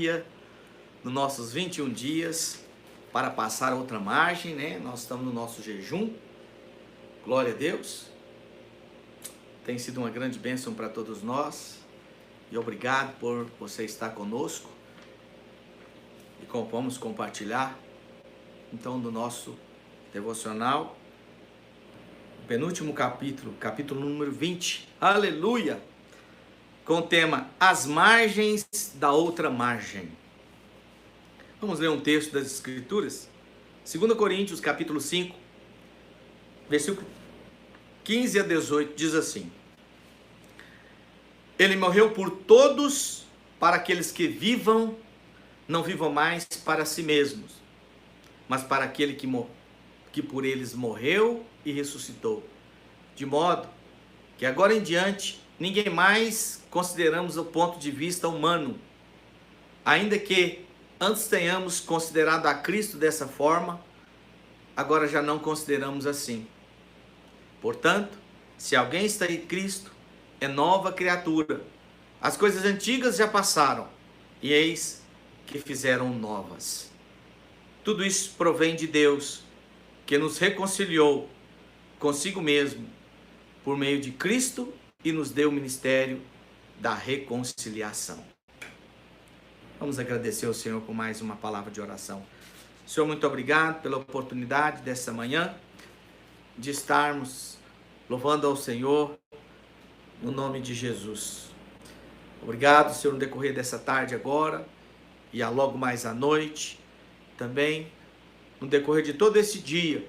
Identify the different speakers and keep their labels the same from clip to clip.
Speaker 1: dia dos nossos 21 dias para passar a outra margem, né? Nós estamos no nosso jejum. Glória a Deus. Tem sido uma grande bênção para todos nós. E obrigado por você estar conosco. E vamos compartilhar, então, do nosso devocional. O penúltimo capítulo, capítulo número 20. Aleluia! Com o tema As Margens da Outra Margem. Vamos ler um texto das Escrituras. 2 Coríntios, capítulo 5, versículo 15 a 18, diz assim: Ele morreu por todos, para aqueles que vivam, não vivam mais para si mesmos, mas para aquele que por eles morreu e ressuscitou. De modo que agora em diante, ninguém mais consideramos o ponto de vista humano, ainda que antes tenhamos considerado a Cristo dessa forma, agora já não consideramos assim. Portanto, se alguém está em Cristo, é nova criatura. As coisas antigas já passaram, e eis que fizeram novas. Tudo isso provém de Deus, que nos reconciliou consigo mesmo, por meio de Cristo, e nos deu o ministério da reconciliação. Vamos agradecer ao Senhor por mais uma palavra de oração. Senhor, muito obrigado pela oportunidade desta manhã de estarmos louvando ao Senhor no nome de Jesus. Obrigado, Senhor, no decorrer dessa tarde agora e logo mais à noite, também no decorrer de todo esse dia,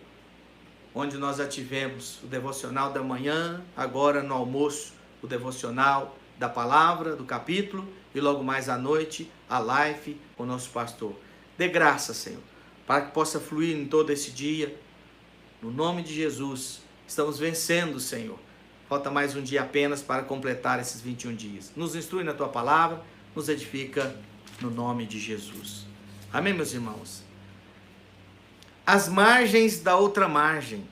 Speaker 1: onde nós já tivemos o devocional da manhã, agora no almoço, o devocional da palavra, do capítulo, e logo mais à noite, a live com o nosso pastor. Dê graça, Senhor, para que possa fluir em todo esse dia, no nome de Jesus. Estamos vencendo, Senhor. Falta mais um dia apenas para completar esses 21 dias. Nos instrui na Tua palavra, nos edifica no nome de Jesus. Amém, meus irmãos? As margens da outra margem.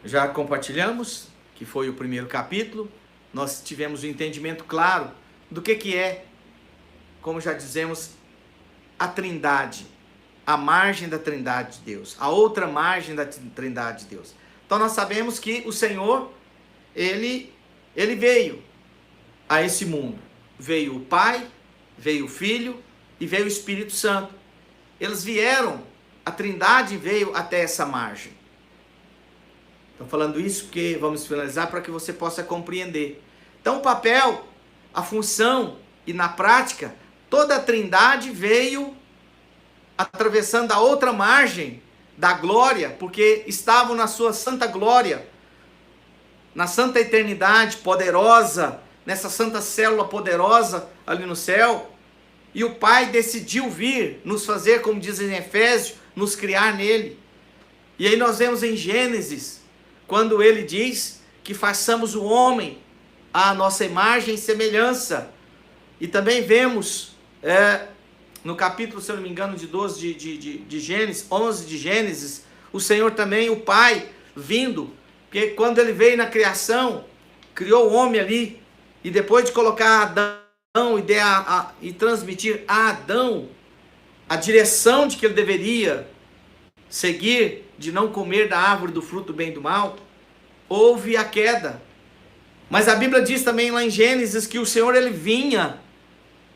Speaker 1: Já compartilhamos, que foi o primeiro capítulo. Nós tivemos um entendimento claro do que é, como já dizemos, a Trindade. A margem da Trindade de Deus. A outra margem da Trindade de Deus. Então nós sabemos que o Senhor, Ele veio a esse mundo. Veio o Pai, veio o Filho e veio o Espírito Santo. Eles vieram, a Trindade veio até essa margem. Estou falando isso porque vamos finalizar para que você possa compreender. Então o papel, a função e na prática, toda a Trindade veio atravessando a outra margem da glória, porque estavam na sua santa glória, na santa eternidade poderosa, nessa santa célula poderosa ali no céu. E o Pai decidiu vir nos fazer, como diz em Efésios, nos criar nele. E aí nós vemos em Gênesis, quando ele diz que façamos o homem à nossa imagem e semelhança. E também vemos no capítulo, se eu não me engano, de 12 de Gênesis, 11 de Gênesis, o Senhor também, o Pai, vindo, porque quando ele veio na criação, criou o homem ali, e depois de colocar Adão e transmitir a Adão a direção de que ele deveria seguir, de não comer da árvore do fruto do bem e do mal, houve a queda. Mas a Bíblia diz também lá em Gênesis que o Senhor, ele vinha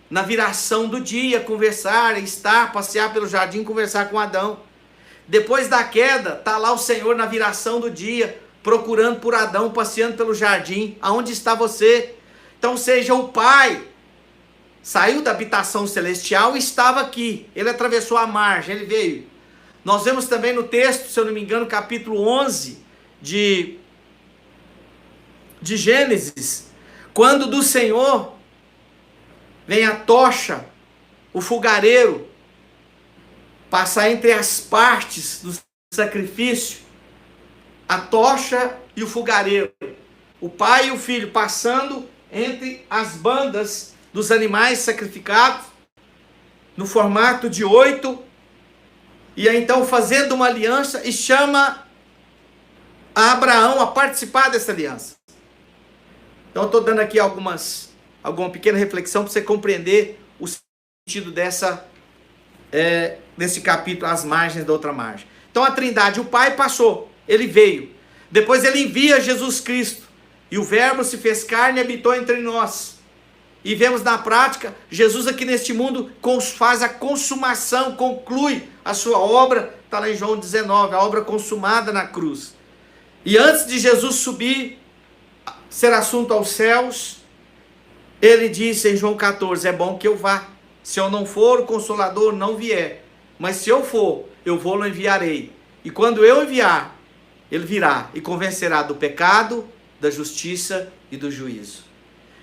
Speaker 1: na viração do dia conversar, passear pelo jardim, conversar com Adão. Depois da queda, está lá o Senhor na viração do dia, procurando por Adão, passeando pelo jardim. Aonde está você? Então, seja o Pai saiu da habitação celestial e estava aqui. Ele atravessou a margem, ele veio. Nós vemos também no texto, se eu não me engano, capítulo 11 de Gênesis, quando do Senhor vem a tocha, o fogareiro, passar entre as partes do sacrifício, a tocha e o fogareiro, o pai e o filho passando entre as bandas dos animais sacrificados, no formato de 8, e aí então fazendo uma aliança, e chama a Abraão a participar dessa aliança. Então eu estou dando aqui algumas alguma pequena reflexão para você compreender o sentido desse capítulo, as margens da outra margem. Então a Trindade, o Pai passou, ele veio. Depois ele envia Jesus Cristo. E o Verbo se fez carne e habitou entre nós. E vemos na prática, Jesus aqui neste mundo faz a consumação, conclui a sua obra, está lá em João 19, a obra consumada na cruz. E antes de Jesus subir, ser assunto aos céus, ele disse em João 14, é bom que eu vá. Se eu não for, o Consolador não vier. Mas se eu for, eu vou-lo enviarei. E quando eu enviar, ele virá e convencerá do pecado, da justiça e do juízo.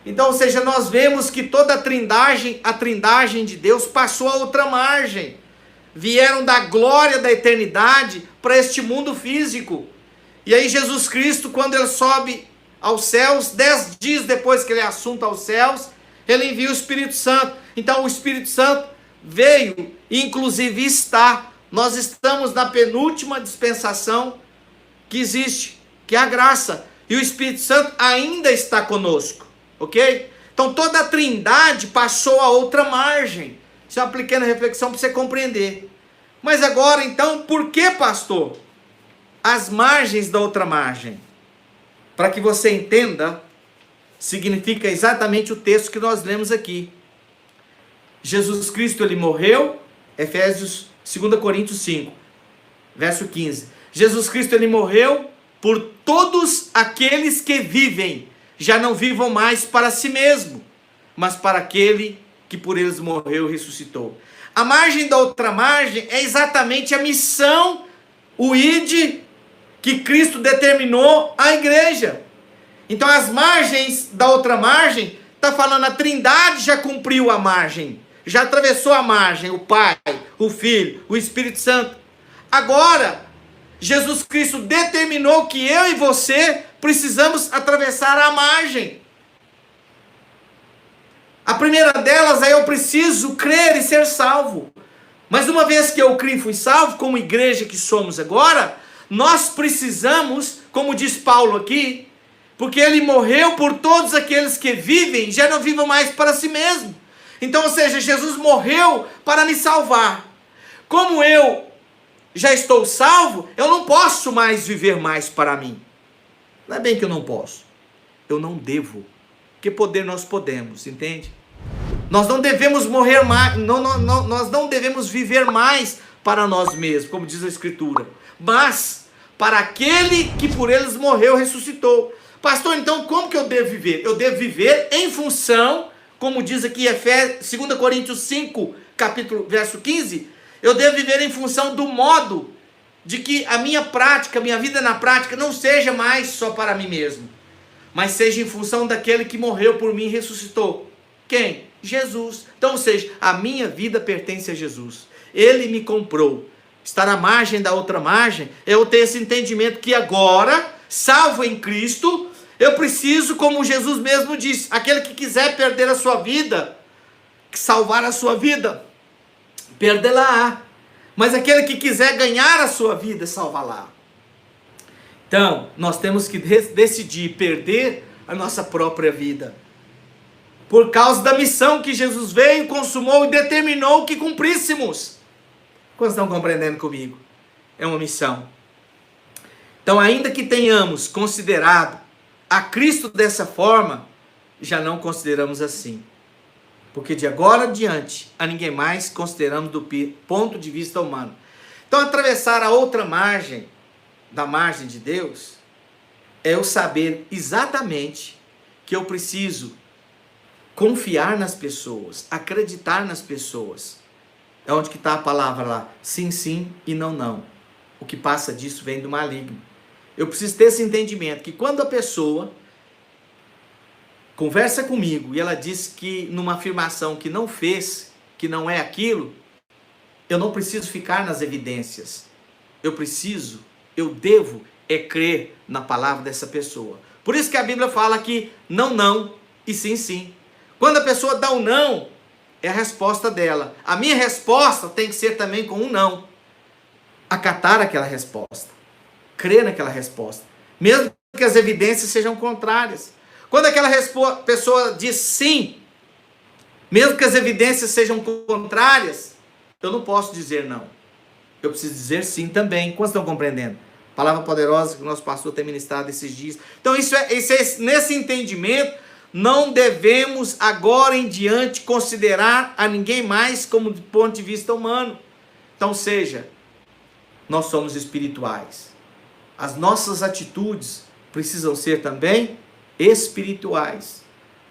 Speaker 1: Então, ou seja, nós vemos que toda a trindagem de Deus passou a outra margem. Vieram da glória da eternidade para este mundo físico. E aí Jesus Cristo, quando ele sobe aos céus, 10 dias depois que ele é assunto aos céus, ele envia o Espírito Santo. Então o Espírito Santo veio, inclusive está. Nós estamos na penúltima dispensação que existe, que é a graça. E o Espírito Santo ainda está conosco. Ok? Então toda a trindade passou a outra margem. Isso é uma pequena reflexão para você compreender. Mas agora então, por que, pastor? As margens da outra margem. Para que você entenda, significa exatamente o texto que nós lemos aqui. Jesus Cristo, ele morreu, Efésios 2 Coríntios 5, verso 15. Jesus Cristo, ele morreu por todos aqueles que vivem, já não vivam mais para si mesmo, mas para aquele que por eles morreu e ressuscitou. A margem da outra margem é exatamente a missão, o ide, que Cristo determinou à igreja. Então as margens da outra margem, está falando a Trindade já cumpriu a margem, já atravessou a margem, o Pai, o Filho, o Espírito Santo. Agora, Jesus Cristo determinou que eu e você precisamos atravessar a margem. A primeira delas é eu preciso crer e ser salvo. Mas uma vez que eu criei e fui salvo, como igreja que somos agora, nós precisamos, como diz Paulo aqui, porque ele morreu por todos aqueles que vivem, já não vivam mais para si mesmo. Então, ou seja, Jesus morreu para me salvar. Como eu já estou salvo, eu não posso mais viver mais para mim. Não é bem que eu não posso, eu não devo. Porque poder nós podemos, entende? Nós não devemos morrer mais, nós não devemos viver mais para nós mesmos, como diz a Escritura, mas para aquele que por eles morreu e ressuscitou. Pastor, então como que eu devo viver? Eu devo viver em função, como diz aqui 2 Coríntios 5, capítulo, verso 15, eu devo viver em função do modo de que a minha prática, minha vida na prática, não seja mais só para mim mesmo, mas seja em função daquele que morreu por mim e ressuscitou. Quem? Jesus. Então, ou seja, a minha vida pertence a Jesus. Ele me comprou. Estar à margem da outra margem é eu ter esse entendimento que agora, salvo em Cristo, eu preciso, como Jesus mesmo disse, aquele que quiser perder a sua vida, salvar a sua vida, perdê-la-á. Mas aquele que quiser ganhar a sua vida, salvá-la. Então, nós temos que decidir perder a nossa própria vida. Por causa da missão que Jesus veio, consumou e determinou que cumpríssemos. Quantos estão compreendendo comigo? É uma missão. Então, ainda que tenhamos considerado a Cristo dessa forma, já não consideramos assim. Porque de agora adiante, a ninguém mais consideramos do ponto de vista humano. Então, atravessar a outra margem, da margem de Deus, é eu saber exatamente que eu preciso confiar nas pessoas, acreditar nas pessoas. É onde que está a palavra lá, sim, sim e não, não. O que passa disso vem do maligno. Eu preciso ter esse entendimento, que quando a pessoa conversa comigo e ela diz que numa afirmação que não fez, que não é aquilo, eu não preciso ficar nas evidências. Eu devo crer na palavra dessa pessoa. Por isso que a Bíblia fala que não, não e sim, sim. Quando a pessoa dá um não, é a resposta dela. A minha resposta tem que ser também com um não. Acatar aquela resposta. Crer naquela resposta. Mesmo que as evidências sejam contrárias. Quando aquela pessoa diz sim, mesmo que as evidências sejam contrárias, eu não posso dizer não. Eu preciso dizer sim também. Quantos estão compreendendo? Palavra poderosa que o nosso pastor tem ministrado esses dias. Então, nesse entendimento, não devemos agora em diante considerar a ninguém mais como do ponto de vista humano. Então, seja, nós somos espirituais. As nossas atitudes precisam ser também espirituais.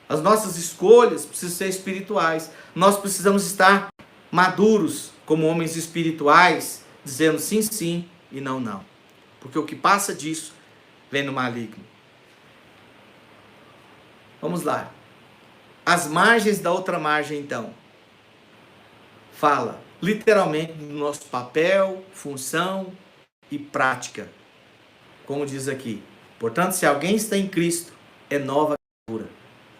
Speaker 1: As nossas escolhas precisam ser espirituais. Nós precisamos estar maduros como homens espirituais, dizendo sim, sim e não, não. Porque o que passa disso vem no maligno. Vamos lá. As margens da outra margem, então. Fala literalmente do nosso papel, função e prática. Como diz aqui. Portanto, se alguém está em Cristo, é nova criatura.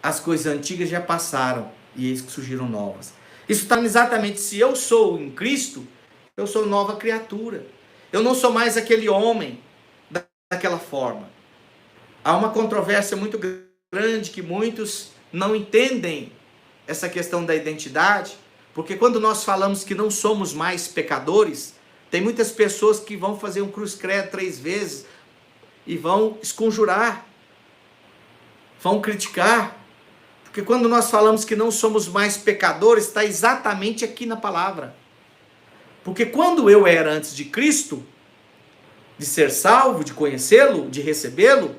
Speaker 1: As coisas antigas já passaram e eis que surgiram novas. Isso está exatamente, se eu sou em Cristo, eu sou nova criatura. Eu não sou mais aquele homem daquela forma. Há uma controvérsia muito grande que muitos não entendem essa questão da identidade, porque quando nós falamos que não somos mais pecadores, tem muitas pessoas que vão fazer um cruz credo 3 vezes e vão esconjurar, vão criticar, porque quando nós falamos que não somos mais pecadores, está exatamente aqui na palavra. Porque quando eu era antes de Cristo, de ser salvo, de conhecê-lo, de recebê-lo,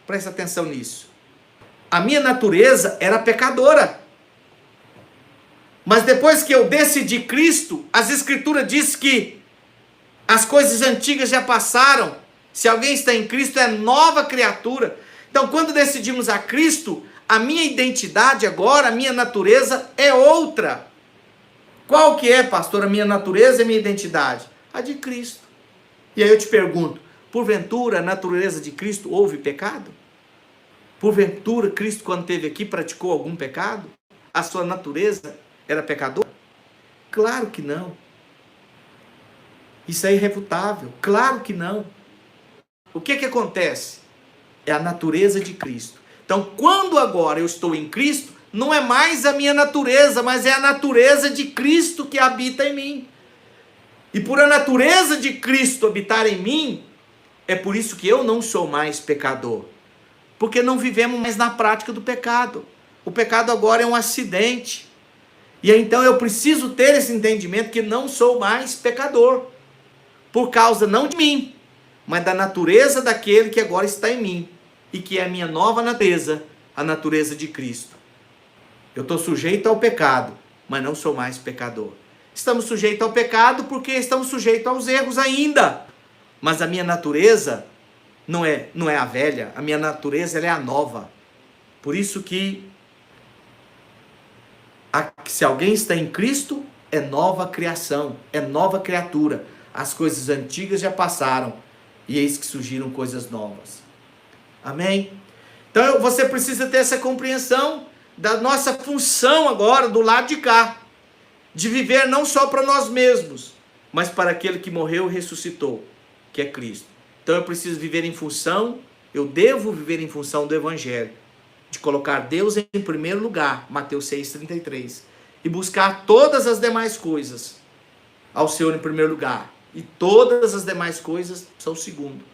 Speaker 1: presta atenção nisso. A minha natureza era pecadora. Mas depois que eu decidi Cristo, as Escrituras diz que as coisas antigas já passaram. Se alguém está em Cristo, é nova criatura. Então, quando decidimos a Cristo, a minha identidade agora, a minha natureza é outra. Qual que é, pastor, a minha natureza e a minha identidade? A de Cristo. E aí eu te pergunto, porventura a natureza de Cristo houve pecado? Porventura Cristo, quando esteve aqui, praticou algum pecado? A sua natureza era pecadora? Claro que não. Isso é irrefutável. Claro que não. O que acontece? É a natureza de Cristo. Então, quando agora eu estou em Cristo, não é mais a minha natureza, mas é a natureza de Cristo que habita em mim. E por a natureza de Cristo habitar em mim, é por isso que eu não sou mais pecador. Porque não vivemos mais na prática do pecado. O pecado agora é um acidente. E então eu preciso ter esse entendimento que não sou mais pecador. Por causa não de mim, mas da natureza daquele que agora está em mim. E que é a minha nova natureza, a natureza de Cristo. Eu estou sujeito ao pecado, mas não sou mais pecador. Estamos sujeitos ao pecado porque estamos sujeitos aos erros ainda. Mas a minha natureza não é a velha, a minha natureza ela é a nova. Por isso que se alguém está em Cristo, é nova criação, é nova criatura. As coisas antigas já passaram e eis que surgiram coisas novas. Amém? Então você precisa ter essa compreensão da nossa função agora do lado de cá. De viver não só para nós mesmos, mas para aquele que morreu e ressuscitou, que é Cristo. Então eu preciso viver em função, eu devo viver em função do Evangelho. De colocar Deus em primeiro lugar, Mateus 6,33. E buscar todas as demais coisas ao Senhor em primeiro lugar. E todas as demais coisas são o segundo.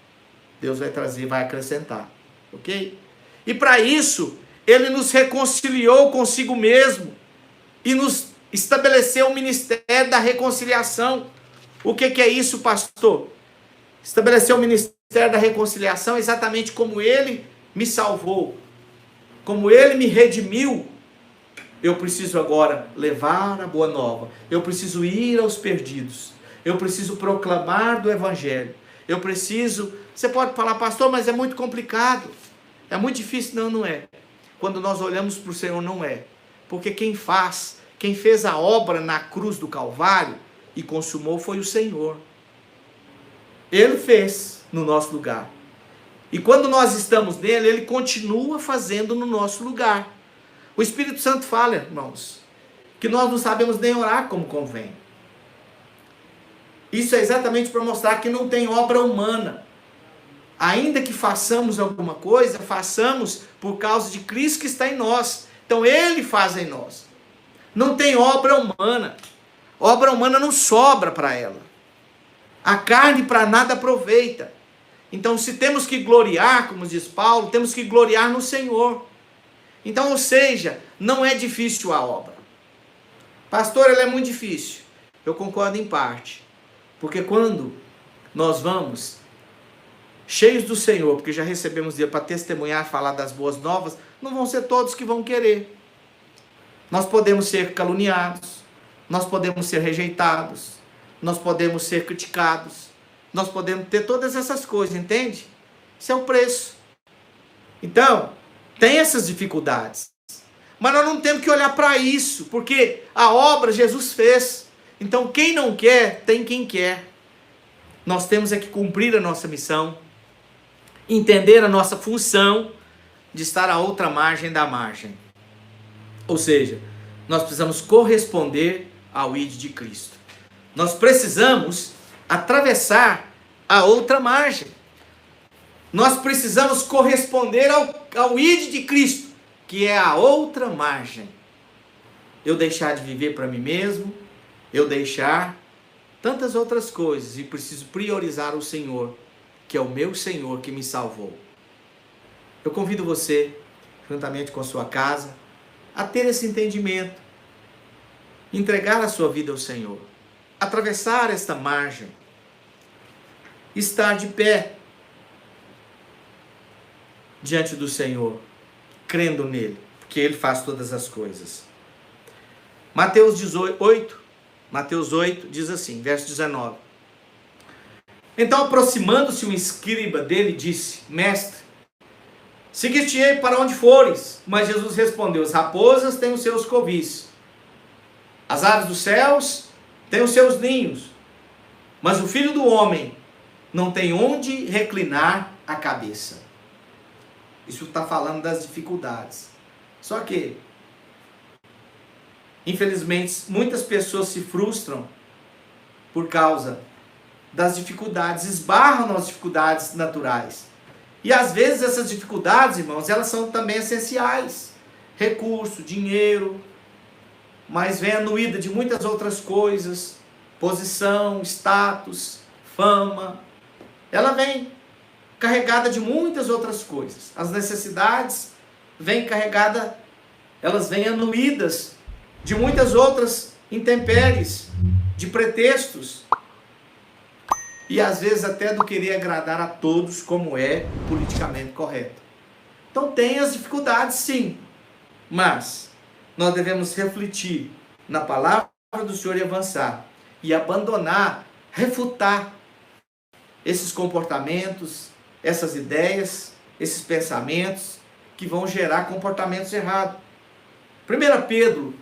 Speaker 1: Deus vai trazer, vai acrescentar. Ok? E para isso, Ele nos reconciliou consigo mesmo. E nos estabeleceu o ministério da reconciliação. O que é isso, pastor? Estabeleceu o ministério da reconciliação exatamente como Ele me salvou. Como Ele me redimiu. Eu preciso agora levar a boa nova. Eu preciso ir aos perdidos. Eu preciso proclamar do Evangelho. Eu preciso... Você pode falar, pastor, mas é muito complicado. É muito difícil. Não, não é. Quando nós olhamos para o Senhor, não é. Porque quem fez a obra na cruz do Calvário e consumou foi o Senhor. Ele fez no nosso lugar. E quando nós estamos nele, Ele continua fazendo no nosso lugar. O Espírito Santo fala, irmãos, que nós não sabemos nem orar como convém. Isso é exatamente para mostrar que não tem obra humana. Ainda que façamos alguma coisa, façamos por causa de Cristo que está em nós. Então Ele faz em nós. Não tem obra humana. Obra humana não sobra para ela. A carne para nada aproveita. Então, se temos que gloriar, como diz Paulo, temos que gloriar no Senhor. Então, ou seja, não é difícil a obra. Pastor, ela é muito difícil. Eu concordo em parte. Porque quando nós vamos cheios do Senhor, porque já recebemos Deus para testemunhar, falar das boas novas, não vão ser todos que vão querer. Nós podemos ser caluniados, nós podemos ser rejeitados, nós podemos ser criticados, nós podemos ter todas essas coisas, entende? Isso é o preço. Então, tem essas dificuldades. Mas nós não temos que olhar para isso, porque a obra Jesus fez. Então, quem não quer, tem quem quer. Nós temos é que cumprir a nossa missão, entender a nossa função de estar à outra margem da margem. Ou seja, nós precisamos corresponder ao ID de Cristo. Nós precisamos atravessar a outra margem. Nós precisamos corresponder ao ID de Cristo, que é a outra margem. Eu deixar de viver para mim mesmo, eu deixar tantas outras coisas e preciso priorizar o Senhor, que é o meu Senhor que me salvou. Eu convido você, juntamente com a sua casa, a ter esse entendimento, entregar a sua vida ao Senhor, atravessar esta margem, estar de pé diante do Senhor, crendo nele, porque ele faz todas as coisas. Mateus 8 diz assim, verso 19. Então, aproximando-se um escriba dele, disse: Mestre, seguir-te-ei para onde fores. Mas Jesus respondeu: as raposas têm os seus covis, as aves dos céus têm os seus ninhos, mas o Filho do Homem não tem onde reclinar a cabeça. Isso está falando das dificuldades. Só que, infelizmente, muitas pessoas se frustram por causa das dificuldades, esbarram nas dificuldades naturais. E às vezes essas dificuldades, irmãos, elas são também essenciais. Recurso, dinheiro, mas vem anuída de muitas outras coisas, posição, status, fama. Ela vem carregada de muitas outras coisas. As necessidades vêm carregadas, elas vêm anuídas de muitas outras intempéries, de pretextos. E às vezes até do querer agradar a todos, como é politicamente correto. Então tem as dificuldades, sim. Mas nós devemos refletir na palavra do Senhor e avançar. E abandonar, refutar esses comportamentos, essas ideias, esses pensamentos que vão gerar comportamentos errados. 1 Pedro,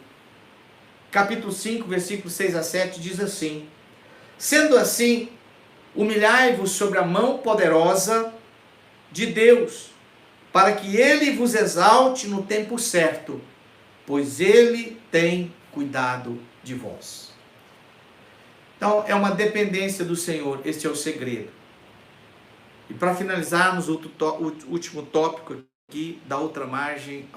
Speaker 1: capítulo 5, versículos 6 a 7, diz assim: sendo assim, humilhai-vos sobre a mão poderosa de Deus, para que Ele vos exalte no tempo certo, pois Ele tem cuidado de vós. Então, é uma dependência do Senhor, este é o segredo. E para finalizarmos o último tópico aqui, da outra margem,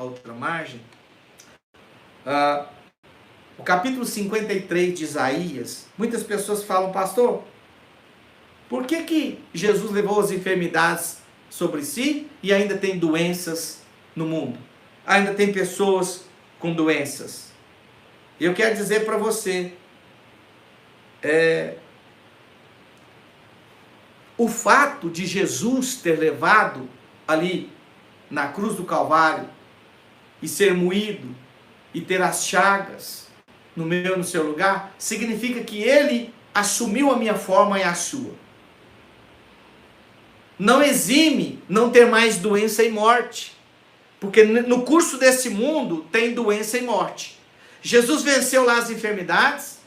Speaker 1: o capítulo 53 de Isaías, muitas pessoas falam: pastor, por que Jesus levou as enfermidades sobre si e ainda tem doenças no mundo? Ainda tem pessoas com doenças. E eu quero dizer para você, o fato de Jesus ter levado ali na cruz do Calvário e ser moído e ter as chagas no meu e no seu lugar, significa que ele assumiu a minha forma e a sua. Não exime não ter mais doença e morte, porque no curso desse mundo tem doença e morte. Jesus venceu lá as enfermidades,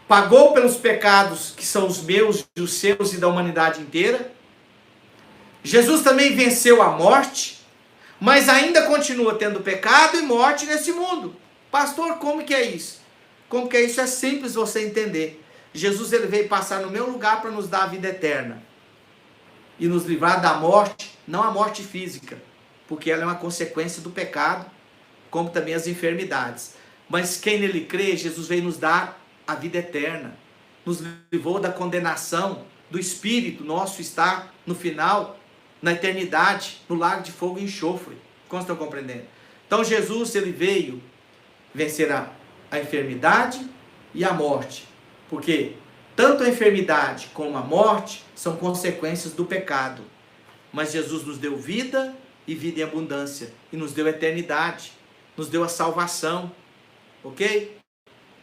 Speaker 1: pagou pelos pecados que são os meus e os seus e da humanidade inteira. Jesus também venceu a morte, mas ainda continua tendo pecado e morte nesse mundo. Pastor, como que é isso? Como que é isso? É simples você entender. Jesus ele veio passar no meu lugar para nos dar a vida eterna. e nos livrar da morte, não a morte física, porque ela é uma consequência do pecado, como também as enfermidades. Mas quem nele crê, Jesus veio nos dar a vida eterna, nos livrou da condenação do espírito nosso estar no final, na eternidade, no lago de fogo e enxofre. Como estão compreendendo? Então Jesus, ele veio vencer a enfermidade e a morte, porque tanto a enfermidade como a morte são consequências do pecado. Mas Jesus nos deu vida e vida em abundância, e nos deu eternidade, nos deu a salvação, ok?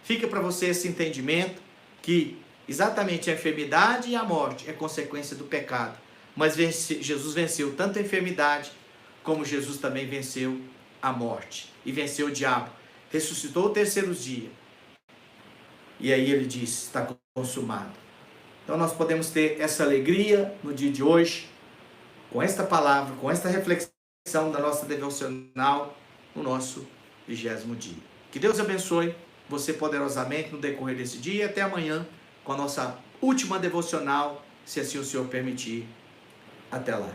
Speaker 1: Fica para você esse entendimento que exatamente a enfermidade e a morte é consequência do pecado. Mas Jesus venceu tanto a enfermidade, como Jesus também venceu a morte e venceu o diabo. Ressuscitou o terceiro dia. E aí ele disse, está consumado. Então nós podemos ter essa alegria no dia de hoje, com esta palavra, com esta reflexão da nossa devocional, no nosso 20º dia. Que Deus abençoe você poderosamente no decorrer desse dia e até amanhã com a nossa última devocional, se assim o Senhor permitir. Até lá.